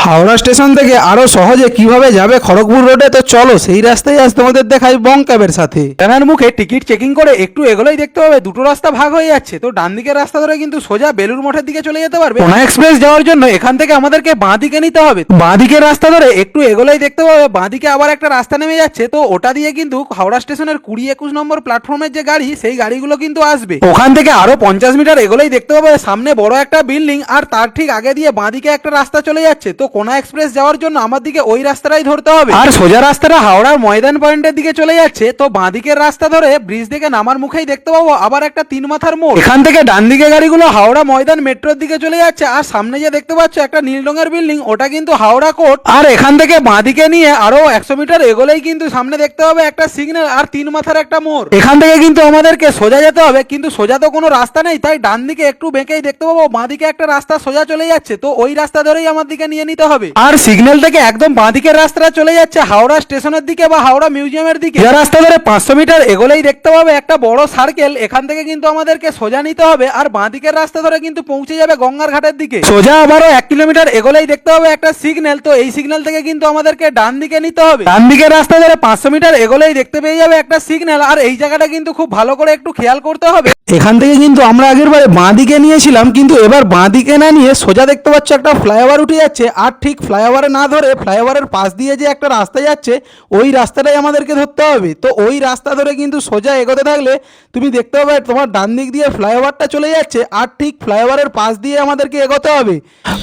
Howrah station থেকে আরো সহজে কিভাবে যাবে খড়গপুর রোডে, তো চলো সেই রাস্তায় আজ তোমাদের দেখাই বং ক্যাবের সাথে। ট্রেনের মুখে টিকিট চেকিং করে একটু এগোলেই দেখতে পাবে দুটো রাস্তা ভাগ হয়ে যাচ্ছে। তো ডান দিকের রাস্তা ধরে কিন্তু সোজা বেলুর মঠের দিকে চলে যেতে পারবে। কোনা এক্সপ্রেস যাওয়ার জন্য এখান থেকে আমাদেরকে বাঁ দিকে নিতে হবে। বাঁ দিকের রাস্তা ধরে একটু এগোলেই দেখতে পাবে বাঁ দিকে আবার একটা রাস্তা নেমে যাচ্ছে। তো ওটা দিয়ে কিন্তু হাওড়া স্টেশনের 20-21 নম্বর প্ল্যাটফর্মের যে গাড়ি, সেই গাড়িগুলো কিন্তু আসবে। ওখান থেকে আরো 50 মিটার এগোলেই দেখতে পাবে সামনে বড় একটা বিল্ডিং, আর তার ঠিক আগে দিয়ে বাঁ দিকে একটা রাস্তা চলে যাচ্ছে। তো কোনা এক্সপ্রেস যাওয়ার জন্য আমার দিকে ওই রাস্তাটাই ধরতে হবে। আর সোজা রাস্তাটা হাওড়ার ময়দান পয়েন্টের দিকে চলে যাচ্ছে। তো বাঁ দিকের রাস্তা ধরে ব্রিজ থেকে নামার মুখেই দেখতে পাবো আবার একটা 3 মাথার মোড়। এখান থেকে ডান দিকে গাড়িগুলো হাওড়া ময়দান মেট্রোর দিকে চলে যাচ্ছে। আর সামনে যে দেখতে পাচ্ছ একটা নীল রঙের বিল্ডিং, ওটা কিন্তু হাওড়া কোর্ট। আর এখান থেকে বাঁ দিকে নিয়ে আরো 100 মিটার এগোলেই কিন্তু সামনে দেখতে হবে একটা সিগন্যাল আর 3 মাথার একটা মোড়। এখান থেকে কিন্তু আমাদেরকে সোজা যেতে হবে, কিন্তু সোজা তো কোনো রাস্তা নেই, তাই ডান দিকে একটু বেঁকেই দেখতে পাবো বাঁ দিকে একটা রাস্তা সোজা চলে যাচ্ছে। তো ওই রাস্তা ধরেই আমার দিকে নিয়ে নিতে হবে। আর সিগন্যাল থেকে একদম বাঁ দিকের রাস্তাটা চলে যাচ্ছে হাওড়া স্টেশনের দিকে বা হাওড়া মিউজিয়ামের দিকে। যে রাস্তা ধরে 500 মিটার এগোলেই দেখতে পাবে একটা বড় সার্কেল। এখান থেকে কিন্তু আমাদেরকে সোজা নিতে হবে, আর বাঁ দিকের রাস্তা ধরে কিন্তু পৌঁছে যাবে গঙ্গার ঘাটের দিকে। সোজা আবারও 1 কিলোমিটার এগোলেই দেখতে হবে একটা সিগন্যাল। তো এই সিগন্যাল থেকে কিন্তু আমাদেরকে ডান দিকে নিতে হবে। ডান দিকের রাস্তা ধরে 500 মিটার এগোলেই দেখতে পেয়ে যাবে একটা সিগন্যাল। আর এই জায়গাটা কিন্তু খুব ভালো করে একটু খেয়াল করতে হবে। এখান থেকে কিন্তু আমরা আগের বারে বাঁ দিকে নিয়েছিলাম, কিন্তু এবার বাঁ দিকে না নিয়ে সোজা দেখতে পাচ্ছ একটা ফ্লাইওভার উঠে যাচ্ছে। আর ঠিক ফ্লাইওভারে না ধরে ফ্লাইওভারের পাশ দিয়ে যে একটা রাস্তা যাচ্ছে, ওই রাস্তাটাই আমাদেরকে ধরতে হবে। তো ওই রাস্তা ধরে কিন্তু সোজা এগোতে থাকলে তুমি দেখতে পাবে তোমার ডান দিক দিয়ে ফ্লাইওভারটা চলে যাচ্ছে। আর ঠিক ফ্লাইওভারের পাশ দিয়ে আমাদেরকে এগোতে হবে।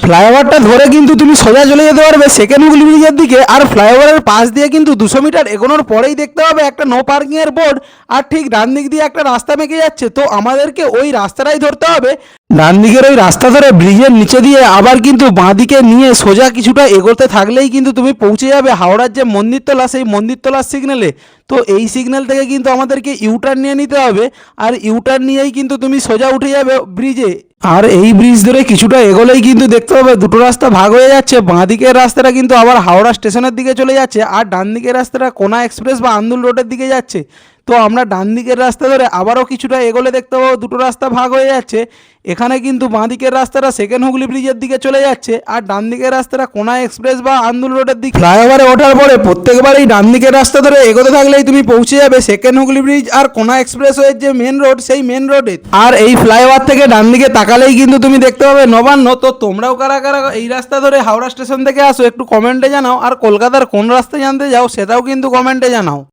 ফ্লাইওভারটা ধরে কিন্তু তুমি সোজা চলে যেতে পারবে সেকেন্ড হুগলি ব্রিজের দিকে। আর ফ্লাইওভারের পাশ দিয়ে কিন্তু 200 মিটার এগোনোর পরেই দেখতে পাবে একটা নো পার্কিং এর বোর্ড। আর ঠিক ডান দিক দিয়ে একটা রাস্তা বেঁকে যাচ্ছে। তো আমাদেরকে ওই রাস্তাটাই ধরতে হবে। ডান দিকের ওই রাস্তা ধরে ব্রিজের নিচে দিয়ে আবার কিন্তু বাঁ দিকে নিয়ে সোজা কিছুটা এগোতে থাকলেই কিন্তু তুমি পৌঁছে যাবে হাওড়ার যে মন্দিরতলা, সেই মন্দিরতলার সিগন্যালে। তো এই সিগন্যাল থেকে কিন্তু আমাদেরকে ইউটার্ন নিয়ে নিতে হবে। আর ইউটার্ন নিয়েই কিন্তু তুমি সোজা উঠে যাবে ব্রিজে। আর এই ব্রিজ ধরে কিছুটা এগোলেই কিন্তু দেখতে পাবে দুটো রাস্তা ভাগ হয়ে যাচ্ছে। বাঁ দিকের রাস্তাটা কিন্তু আবার হাওড়া স্টেশনের দিকে চলে যাচ্ছে, আর ডান দিকের রাস্তাটা কোনা এক্সপ্রেস বা আন্দুল রোডের দিকে যাচ্ছে। তো আমরা ডান দিকের রাস্তা ধরে আবারও কিছুটা এগোলে দেখতে পাবো দুটো রাস্তা ভাগ হয়ে যাচ্ছে। এখানে কিন্তু বাঁ দিকের রাস্তাটা সেকেন্ড হুগলি ব্রিজের দিকে চলে যাচ্ছে, আর ডান দিকের রাস্তাটা কোনা এক্সপ্রেস বা আন্দুল রোডের দিকে। ফ্লাইওভারে ওঠার পরে প্রত্যেকবারই ডান দিকের রাস্তা ধরে এগোতে থাকলেই তুমি পৌঁছে যাবে সেকেন্ড হুগলি ব্রিজ আর কোনা এক্সপ্রেসওয়ের যে মেন রোড, সেই মেন রোডে। আর এই ফ্লাইওভার থেকে ডান দিকে তাকালেই কিন্তু তুমি দেখতে পাবে নবান্ন। তো তোমরাও কারা কারা এই রাস্তা ধরে হাওড়া স্টেশন থেকে আসো একটু কমেন্টে জানাও। আর কলকাতার কোন রাস্তা জানতে যাও সেটাও কিন্তু কমেন্টে জানাও।